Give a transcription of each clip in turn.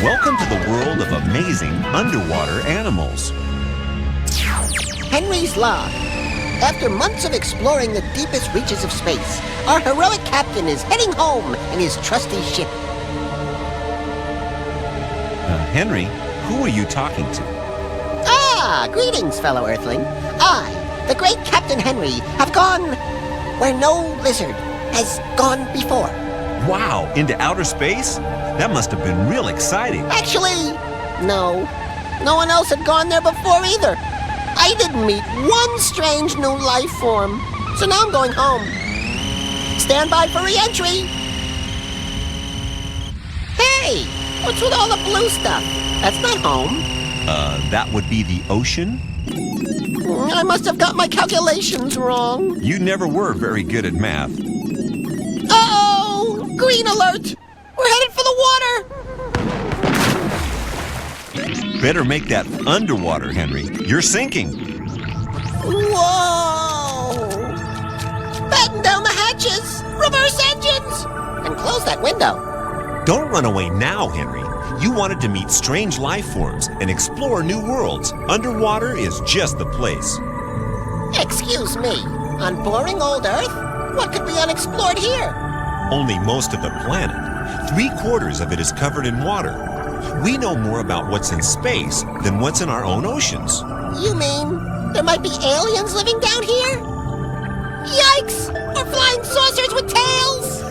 Welcome to the world of amazing underwater animals. Henry's log. After months of exploring the deepest reaches of space, our heroic captain is heading home in his trusty ship. Henry, who are you talking to? Greetings, fellow Earthling. I, the great Captain Henry, have gone where no lizard has gone before. Wow, into outer space? That must have been real exciting. Actually, no. No one else had gone there before either. I didn't meet one strange new life form. So now I'm going home. Stand by for re-entry. Hey, what's with all the blue stuff? That's not home. That would be the ocean? I must have got my calculations wrong. You never were very good at math. Uh-oh! Green alert! We're headed for the water! Better make that underwater, Henry. You're sinking. Whoa! Batten down the hatches! Reverse engines! And close that window. Don't run away now, Henry. You wanted to meet strange life forms and explore new worlds. Underwater is just the place. Excuse me, on boring old Earth? What could be unexplored here? Only most of the planet. 3/4 of it is covered in water. We know more about what's in space than what's in our own oceans. You mean there might be aliens living down here? Yikes! Or flying saucers with tails?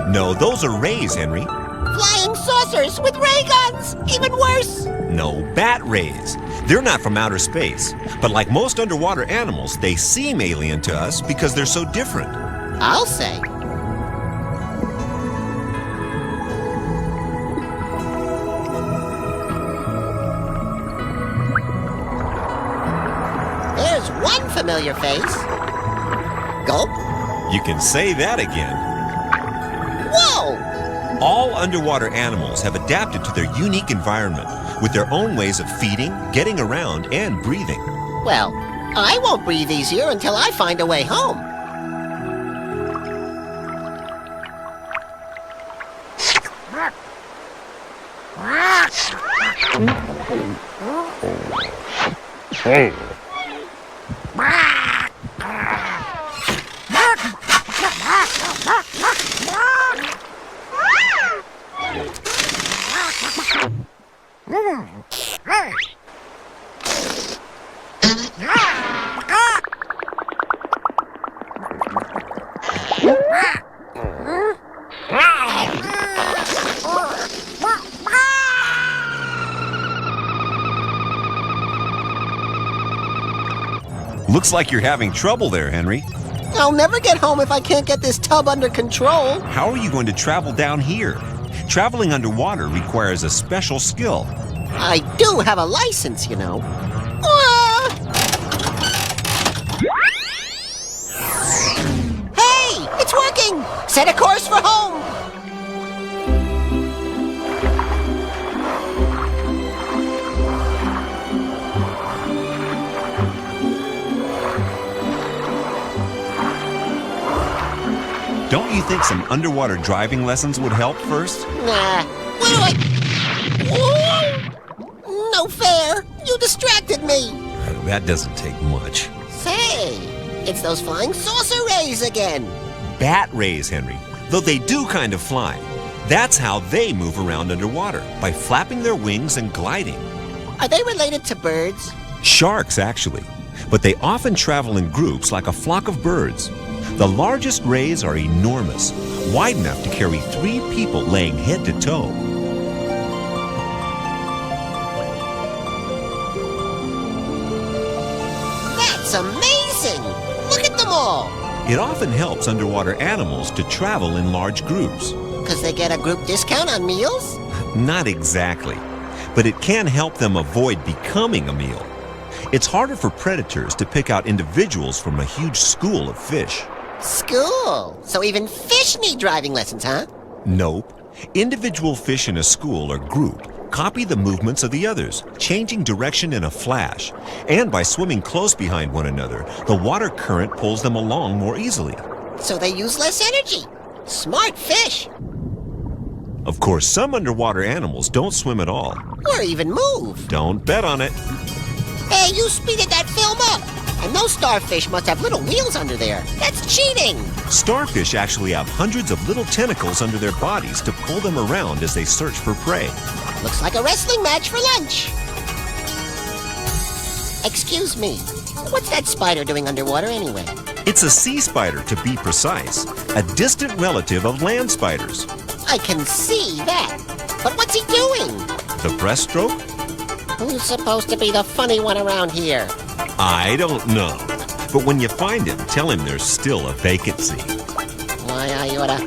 No, those are rays, Henry. Flying saucers with ray guns! Even worse! No, bat rays. They're not from outer space. But like most underwater animals, they seem alien to us because they're so different. I'll say. There's one familiar face. Gulp. You can say that again. Whoa! All underwater animals have adapted to their unique environment with their own ways of feeding, getting around, and breathing. Well, I won't breathe easier until I find a way home. Looks like you're having trouble there, Henry. I'll never get home if I can't get this tub under control. How are you going to travel down here? Traveling underwater requires a special skill. I do have a license, you know. Hey, it's working! Set a course for home! Don't you think some underwater driving lessons would help first? Nah, what do I... Whoa! No fair! You distracted me! That doesn't take much. Say, it's those flying saucer rays again. Bat rays, Henry. Though they do kind of fly. That's how they move around underwater, by flapping their wings and gliding. Are they related to birds? Sharks, actually. But they often travel in groups like a flock of birds. The largest rays are enormous, wide enough to carry 3 people laying head to toe. That's amazing! Look at them all! It often helps underwater animals to travel in large groups. Because they get a group discount on meals? Not exactly, but it can help them avoid becoming a meal. It's harder for predators to pick out individuals from a huge school of fish. School! So even fish need driving lessons, huh? Nope. Individual fish in a school or group copy the movements of the others, changing direction in a flash. And by swimming close behind one another, the water current pulls them along more easily. So they use less energy. Smart fish. Of course, some underwater animals don't swim at all. Or even move. Don't bet on it. Hey, you speeded that film up! And those starfish must have little wheels under there. That's cheating! Starfish actually have hundreds of little tentacles under their bodies to pull them around as they search for prey. Looks like a wrestling match for lunch. Excuse me, what's that spider doing underwater anyway? It's a sea spider, to be precise, a distant relative of land spiders. I can see that. But what's he doing? The breaststroke? Who's supposed to be the funny one around here? I don't know. But when you find him, tell him there's still a vacancy. Why, I oughta...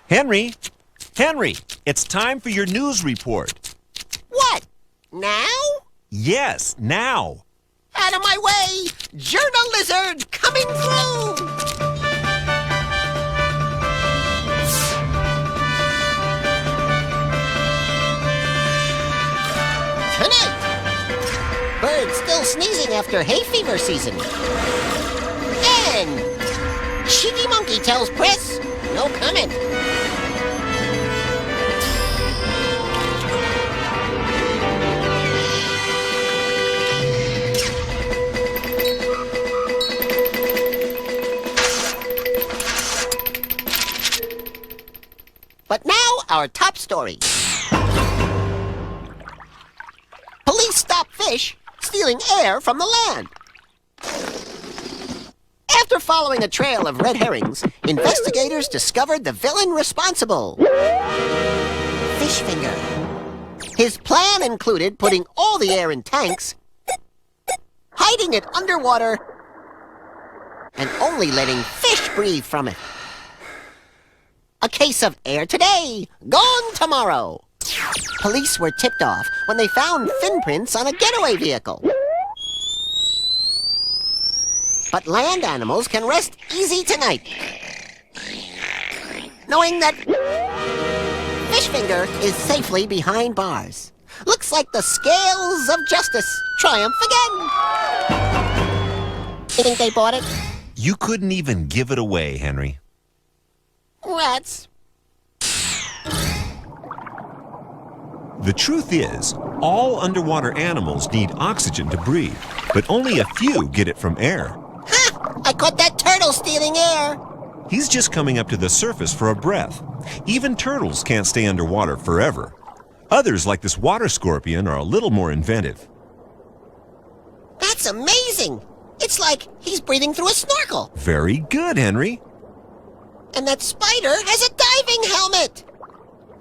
Henry! Henry! It's time for your news report. What? Now? Yes, now! Out of my way! Journal lizard coming through! Tonight! Birds still sneezing after hay fever season. And Cheeky Monkey tells press, no comment. But now, our top story. Police stop fish stealing air from the land. After following a trail of red herrings, investigators discovered the villain responsible. Fishfinger. His plan included putting all the air in tanks, hiding it underwater, and only letting fish breathe from it. A case of air today, gone tomorrow. Police were tipped off when they found fin prints on a getaway vehicle. But land animals can rest easy tonight, knowing that Fishfinger is safely behind bars. Looks like the scales of justice triumph again. You think they bought it? You couldn't even give it away, Henry. Rats. The truth is, all underwater animals need oxygen to breathe, but only a few get it from air. Ha! I caught that turtle stealing air. He's just coming up to the surface for a breath. Even turtles can't stay underwater forever. Others, like this water scorpion, are a little more inventive. That's amazing. It's like he's breathing through a snorkel. Very good, Henry. And that spider has a diving helmet.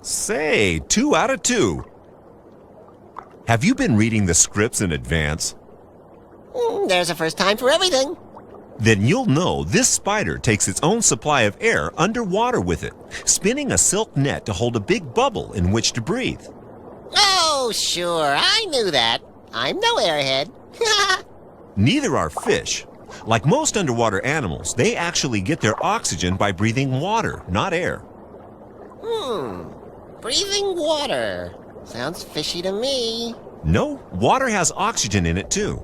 Say, 2 out of 2. Have you been reading the scripts in advance? There's a first time for everything. Then you'll know this spider takes its own supply of air underwater with it, spinning a silk net to hold a big bubble in which to breathe. Oh, sure, I knew that. I'm no airhead. Neither are fish. Like most underwater animals, they actually get their oxygen by breathing water, not air. Breathing water. Sounds fishy to me. No, water has oxygen in it too.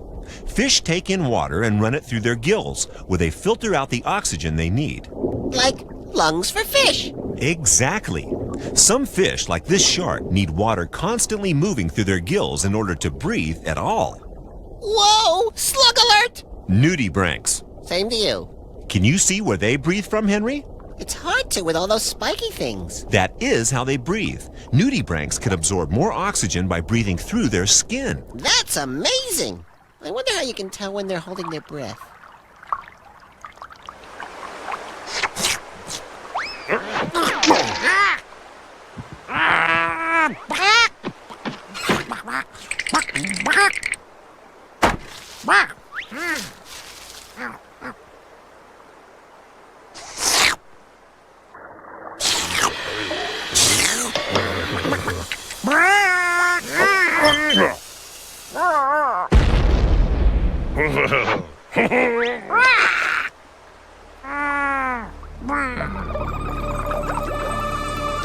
Fish take in water and run it through their gills, where they filter out the oxygen they need. Like lungs for fish. Exactly. Some fish, like this shark, need water constantly moving through their gills in order to breathe at all. Whoa! Slug alert! Nudibranchs. Same to you. Can you see where they breathe from, Henry? It's hard to with all those spiky things. That is how they breathe. Nudibranchs can absorb more oxygen by breathing through their skin. That's amazing. I wonder how you can tell when they're holding their breath.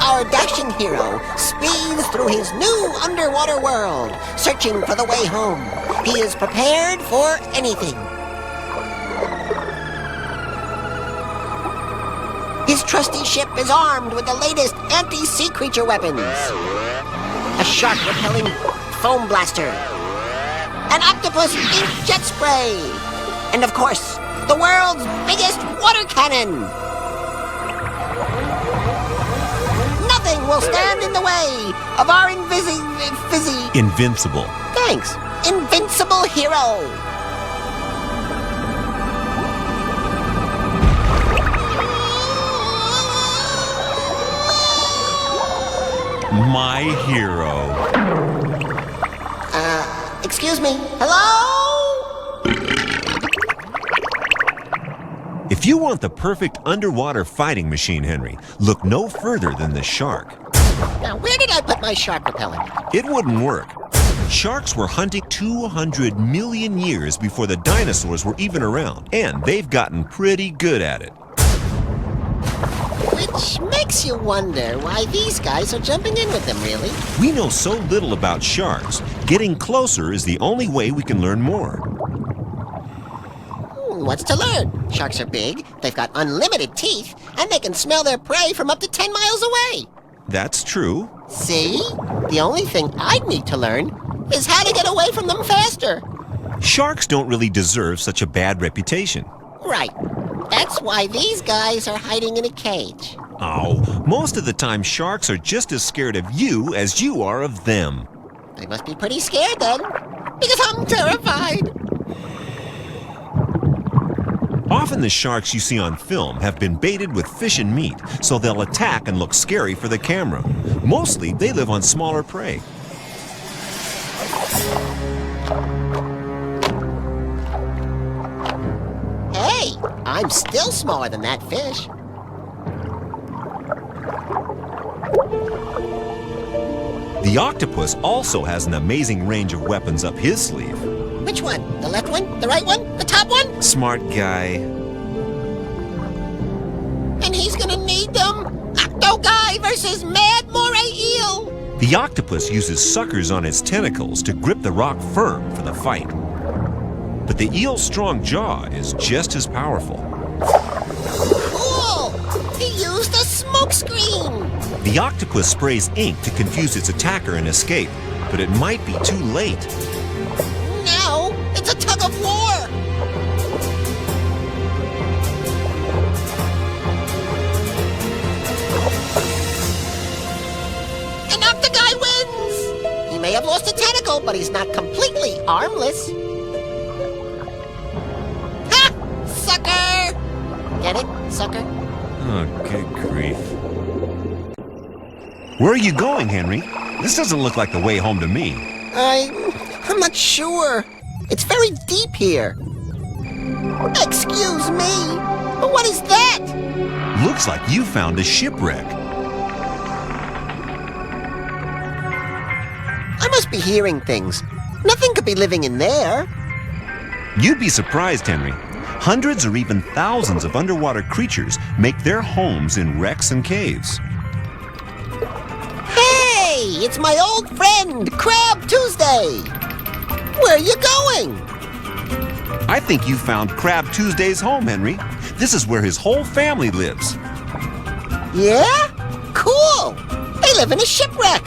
Our dashing hero speeds through his new underwater world, searching for the way home. He is prepared for anything. His trusty ship is armed with the latest anti-sea creature weapons. A shark-repelling foam blaster. An octopus ink jet spray. And of course, the world's biggest water cannon. Nothing will stand in the way of our Invincible. Thanks. Invincible hero. My hero. Excuse me. Hello? If you want the perfect underwater fighting machine, Henry, look no further than the shark. Now, where did I put my shark repellent? It wouldn't work. Sharks were hunting 200 million years before the dinosaurs were even around, and they've gotten pretty good at it. Which makes you wonder why these guys are jumping in with them, really. We know so little about sharks. Getting closer is the only way we can learn more. What's to learn? Sharks are big, they've got unlimited teeth, and they can smell their prey from up to 10 miles away. That's true. See? The only thing I'd need to learn is how to get away from them faster. Sharks don't really deserve such a bad reputation. Right. That's why these guys are hiding in a cage. Oh, most of the time sharks are just as scared of you as you are of them. They must be pretty scared then, because I'm terrified. Often the sharks you see on film have been baited with fish and meat, so they'll attack and look scary for the camera. Mostly, they live on smaller prey. Hey, I'm still smaller than that fish. The octopus also has an amazing range of weapons up his sleeve. Which one? The left one? The right one? The top one? Smart guy. And he's gonna need them? Octo Guy versus Mad Moray Eel! The octopus uses suckers on its tentacles to grip the rock firm for the fight. But the eel's strong jaw is just as powerful. Cool! He used a smoke screen! The octopus sprays ink to confuse its attacker and escape, but it might be too late. Now, it's a tug of war! And Octoguy wins! He may have lost a tentacle, but he's not completely armless. Ha! Sucker! Get it, sucker? Oh, good grief. Where are you going, Henry? This doesn't look like the way home to me. I'm not sure. It's very deep here. Excuse me, but what is that? Looks like you found a shipwreck. I must be hearing things. Nothing could be living in there. You'd be surprised, Henry. Hundreds or even thousands of underwater creatures make their homes in wrecks and caves. Hey, it's my old friend, Crab Tuesday. Where are you going? I think you found Crab Tuesday's home, Henry. This is where his whole family lives. Yeah? Cool. They live in a shipwreck.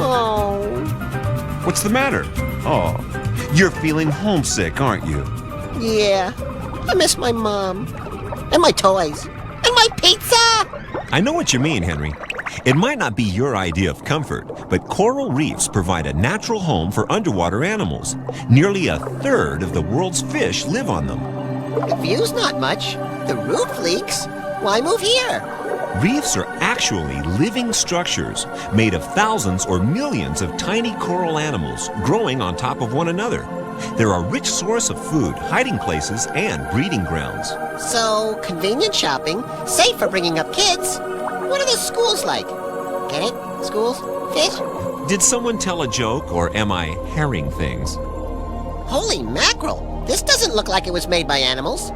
Oh. What's the matter? Oh, you're feeling homesick, aren't you? Yeah. I miss my mom. And my toys. And my pizza! I know what you mean, Henry. It might not be your idea of comfort, but coral reefs provide a natural home for underwater animals. Nearly a third of the world's fish live on them. The view's not much. The roof leaks. Why move here? Reefs are actually living structures made of thousands or millions of tiny coral animals growing on top of one another. They're a rich source of food, hiding places, and breeding grounds. So, convenient shopping, safe for bringing up kids. What are the schools like? Get it? Schools? Fish? Did someone tell a joke, or am I herring things? Holy mackerel! This doesn't look like it was made by animals.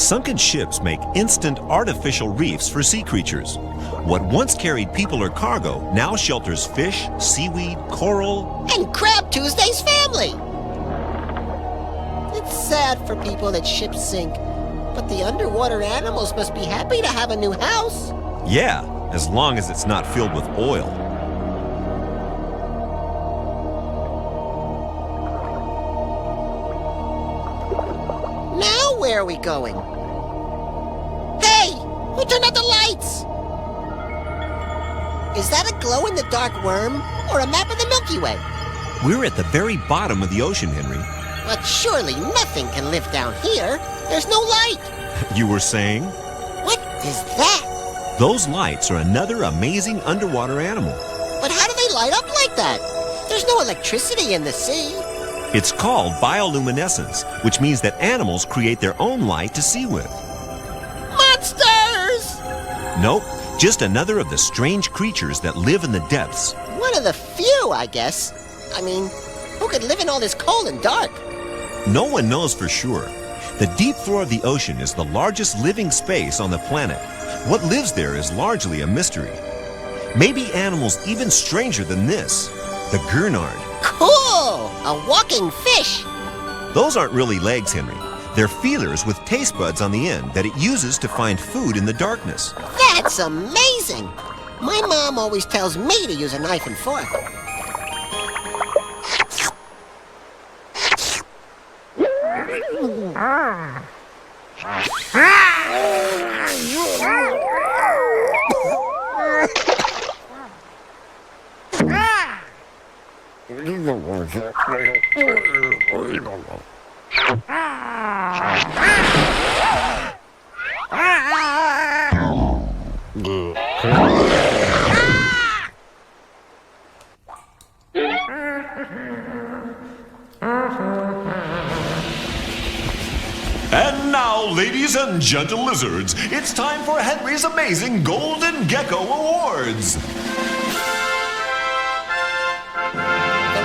Sunken ships make instant artificial reefs for sea creatures. What once carried people or cargo now shelters fish, seaweed, coral. And Crab Tuesday's family. It's sad for people that ships sink, but the underwater animals must be happy to have a new house. Yeah, as long as it's not filled with oil. Now where are we going? Hey, who turned out the lights? Is that a glow-in-the-dark worm or a map of the Milky Way? We're at the very bottom of the ocean, Henry. But surely nothing can live down here. There's no light. You were saying? What is that? Those lights are another amazing underwater animal. But how do they light up like that? There's no electricity in the sea. It's called bioluminescence, which means that animals create their own light to see with. Monsters! Nope, just another of the strange creatures that live in the depths. One of the few, I guess. I mean, who could live in all this cold and dark? No one knows for sure. The deep floor of the ocean is the largest living space on the planet. What lives there is largely a mystery. Maybe animals even stranger than this. The Gurnard. Cool! A walking fish! Those aren't really legs, Henry. They're feelers with taste buds on the end that it uses to find food in the darkness. That's amazing! My mom always tells me to use a knife and fork. And now, ladies and gentle lizards, it's time for Henry's amazing Golden Gecko Awards. The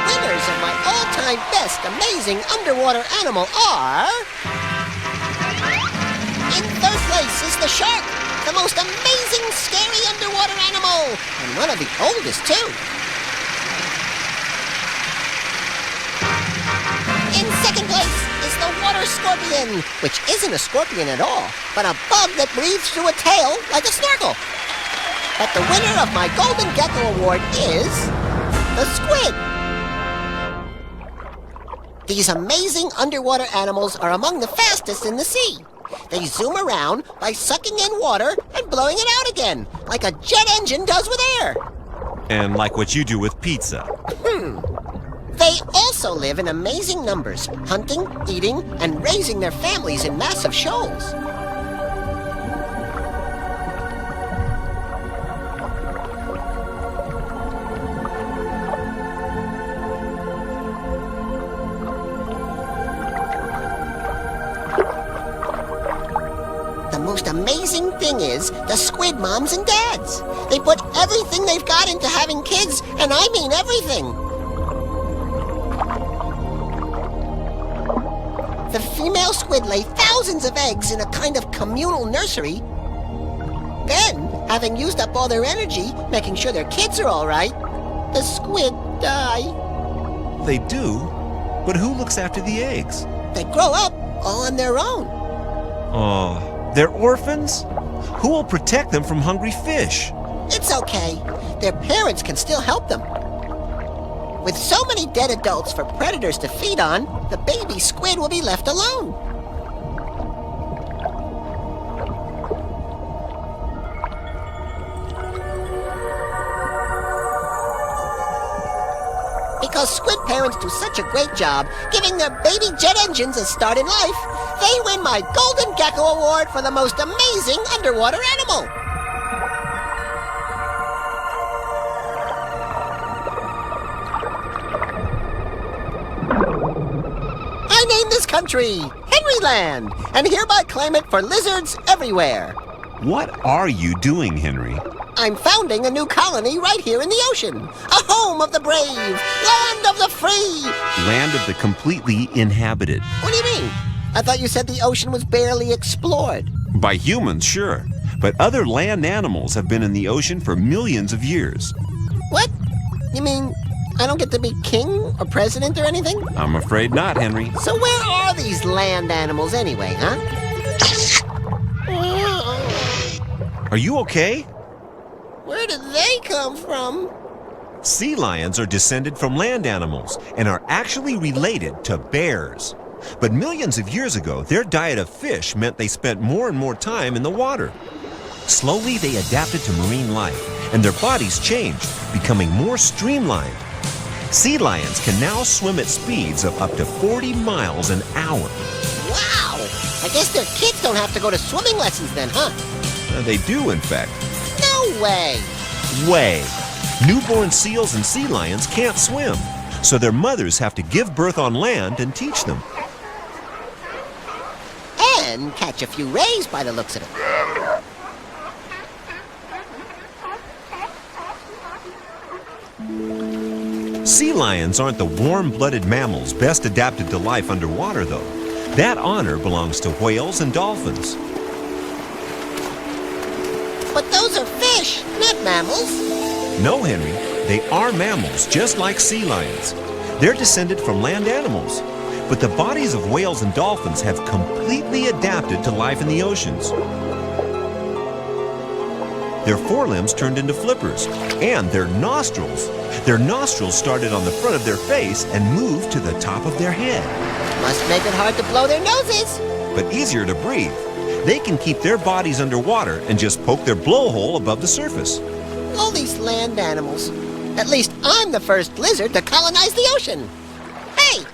winners of my all-time best amazing underwater animal are... In third place is the shark, the most amazing, scary underwater animal, and one of the oldest, too. In second place is the water scorpion, which isn't a scorpion at all, but a bug that breathes through a tail like a snorkel. But the winner of my Golden Gecko Award is... the squid. These amazing underwater animals are among the fastest in the sea. They zoom around by sucking in water and blowing it out again, like a jet engine does with air. And like what you do with pizza. They also live in amazing numbers, hunting, eating, and raising their families in massive shoals. The most amazing thing is the squid moms and dads. They put everything they've got into having kids, and I mean everything. The female squid lay thousands of eggs in a kind of communal nursery. Then, having used up all their energy, making sure their kids are all right, the squid die. They do? But who looks after the eggs? They grow up all on their own. Oh, they're orphans? Who will protect them from hungry fish? It's okay. Their parents can still help them. With so many dead adults for predators to feed on, the baby squid will be left alone. Because squid parents do such a great job giving their baby jet engines a start in life, they win my Golden Gecko Award for the most amazing underwater animal. I named this country Henryland, and hereby claim it for lizards everywhere. What are you doing, Henry? I'm founding a new colony right here in the ocean. A home of the brave, land of the free. Land of the completely inhabited. What do you mean? I thought you said the ocean was barely explored. By humans, sure. But other land animals have been in the ocean for millions of years. What? You mean I don't get to be king or president or anything? I'm afraid not, Henry. So where are these land animals anyway, huh? Are you okay? Where did they come from? Sea lions are descended from land animals and are actually related to bears. But millions of years ago, their diet of fish meant they spent more and more time in the water. Slowly, they adapted to marine life, and their bodies changed, becoming more streamlined. Sea lions can now swim at speeds of up to 40 miles an hour. Wow! I guess their kids don't have to go to swimming lessons then, huh? They do, in fact. No way! Way! Newborn seals and sea lions can't swim, so their mothers have to give birth on land and teach them. And catch a few rays by the looks of it. Sea lions aren't the warm-blooded mammals best adapted to life underwater, though. That honor belongs to whales and dolphins. But those are fish, not mammals. No, Henry, they are mammals just like sea lions. They're descended from land animals. But the bodies of whales and dolphins have completely adapted to life in the oceans. Their forelimbs turned into flippers, and their nostrils. Their nostrils started on the front of their face and moved to the top of their head. Must make it hard to blow their noses. But easier to breathe. They can keep their bodies underwater and just poke their blowhole above the surface. All these land animals. At least I'm the first lizard to colonize the ocean. Hey!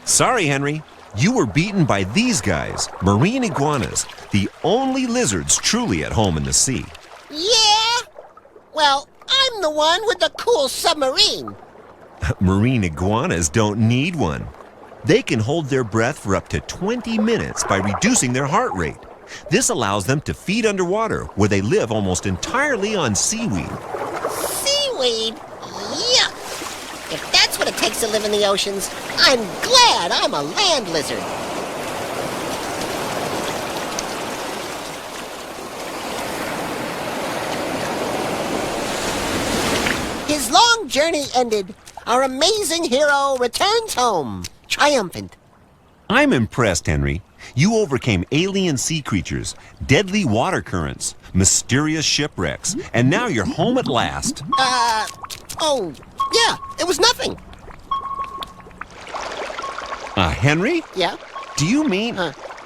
Sorry, Henry. You were beaten by these guys, marine iguanas, the only lizards truly at home in the sea. Yeah? Well, I'm the one with the cool submarine. Marine iguanas don't need one. They can hold their breath for up to 20 minutes by reducing their heart rate. This allows them to feed underwater, where they live almost entirely on seaweed. Seaweed? Yuck! If that's what it takes to live in the oceans, I'm glad I'm a land lizard. His long journey ended. Our amazing hero returns home, triumphant. I'm impressed, Henry. You overcame alien sea creatures, deadly water currents, mysterious shipwrecks, and now you're home at last. Oh, yeah, it was nothing. Henry? Yeah? Do you mean...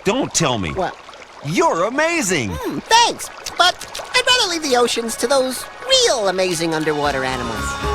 Don't tell me. What? You're amazing! Thanks, but I'd rather leave the oceans to those real amazing underwater animals.